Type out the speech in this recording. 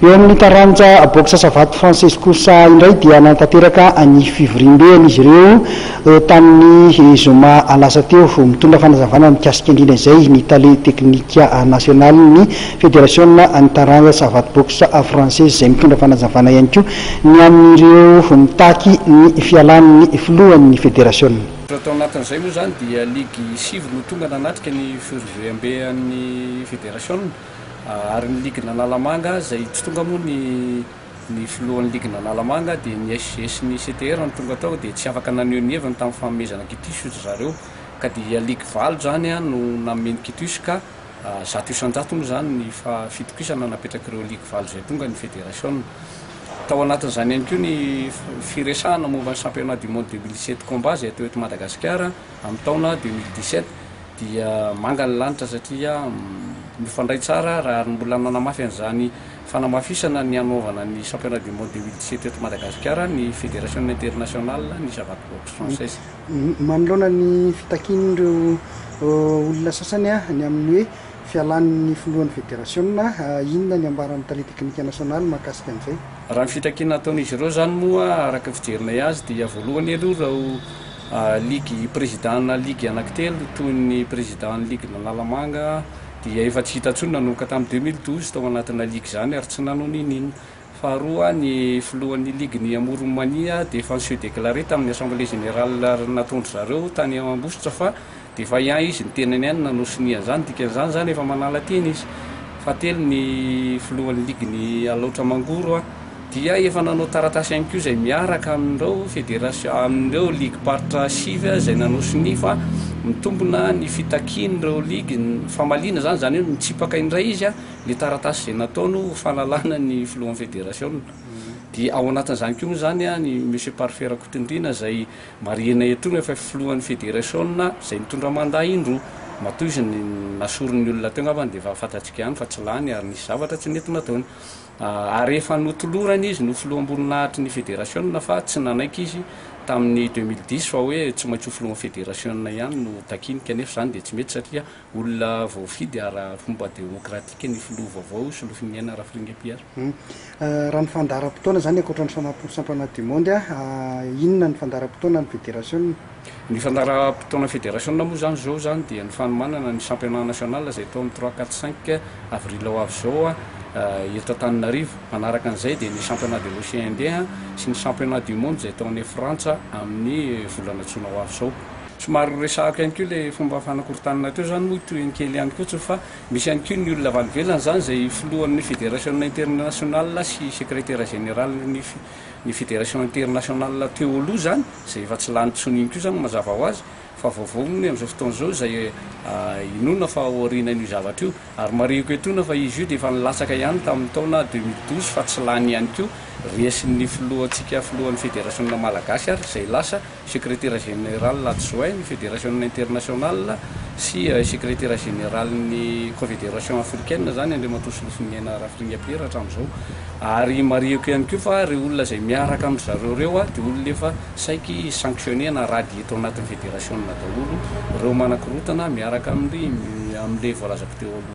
eo amin'ny taranja boxa savaty français kosa indray dia nantanteraka any fivoriam-beany izy ireo tamin'ny zoma alasa teo mitondra fanazavana mikasika indrindra izay ny tale teknika national ny fédération any taranja savaty boxa français izay mitondra fanazavana ihany koa ny amin'ireo mitaky ny fialan'ny filohan'ny fédération. Tao anatin'izay moa zany dia ligue sivy no tonga nanatrika ny fivoriam-bean'ny fédération. Ary ny ligue n'Analamanga zay tsy tonga moa ny filohan'ny ligue n'Analamanga dia ny SGS ny CTR no tonga tao dia tsy afaka nanehoanheviny tamin'ny fanomezana kitusy zareo ka dia ligue valo zany no nameny kitusy ka zato isan-jato moa zany ny fitokisana napetraka ireo ligue valo zay tonga ny fédération. Tao anatin'izany ihany koa ny firesahana momba ny championnat du monde 2017 combat zay atao eto Madagasikara amin'ny taona 2017 dia manga ny lanitra satria mifandray tsara raha mbola nanamafy an'izany fanamafisana ny anaovana ny championnat du monde 2017 eto Madagasikara ny fédération internationale ny savaty boxe française. Manoloana ny fitakin'ireo olona sasany ny amin'ny hoe fialan'ny filohan'ny fédération inona ny ambaran'ny tale teknika national mahakasika an'izay? Raha ny fitakiana ataon'izy ireo zany moa araka fijerinay azy dia voalohany aloha reo ligue président ligue anankitelo toy ny président ligue n'Analamanga dia efa tsy hita ntsony nanomboka tamin'ny 2012 tao anatina ligue zany ary tsy nanao ninina. Faharoa ny filohan'ny ligue ny Amoromania dia efa niseho déclaré tamin'ny assemblée générale natondry zareo tany Ambositra fa dia efa ihany izy ny tenany ihany nanao sinian'izany dikan'izany zany efa manala teny izy. Fahatelo ny filohan'ny ligue ny Alaotra Mangoro dia efa nanao taratasy ihany koa izay miaraka amin'ireo fédération amin'ireo ligue partra sivy izay nanao sini fa mitombona ny fitakian'ireo ligue famalina zany zany hoe mitsipaka indray izy le taratasy izay nataony fahalalana ny filohan'ny fédération. Dia ao anatin'izany koa moa zany ny monsieur Parfait Rakotondrina izay mariana etony efa filohan'ny fédération izay mitondra mandat indroa matoa izy nasoron'ny olona teo angambany dia efa fantatsika ihany fa tsy lany ary nisy zavatra tsy nety nataony. Ary efa notolorany izy no filohamboninahitry ny fédération fa tsy nanaiky izy tamin'ny 2010 fa hoe tsy maintsy ho filohan'ny fédération ihany no takinika nefa zany dia tsy mety satria olona voafidy ara fomba démocratique ny filoha vaovao sy lofin'aina Rafringa-Piara. Raha ny fandaharam-potoana zany ankoatra ny championnat du monde inona ny fandaharam-potoana ny fédération? Ny fandaharam-potoana fédération moa zany zao zany dia ny fanomanana ny championnat national zay tao amin'ny 3-4-5 avril ho avy zao eto Antananarivo. Manaraka an'izay dia ny championnat de l'Océan Indien sy ny championnat du monde zay tao any Frantsa amin'ny volana Jona ho avy zao. Somary resahako ihany koa le fomba fanakorontanana teo zany moa toy ny kely ihany koa fa misy ihany koa ny olona valivelana zany zay filohan'ny fédération internationale sy secrétaire général ny fédération internationale teo aloha zany zay efa tsy lany tsony iny koa zany mazava ho azy fa vaovao ny amin'izao fotoana zao zay inona fa orinan'io zavatra io ary mareko etona fa izy io dia efa nilatsaka ihany tamin'ny taona 2012 fa tsy lany ihany koa resin'ny filohantsika filohan'ny fédération malagasy ary zay lasa secrétaire général adjoint ny fédération internationale sy secrétaire général ny confédération africaine zany Andriamatoa sy Lofin'Aina Rafringa-Piara hatramin'izao. Ary mareko ihany koa fa reo olona zay miaraka amin'ny zareo reo dia olona efa saiky sanctionné na rady eto anatin'ny fédération daholo reo manakorotana miaraka amin'le voalazako teo aloha.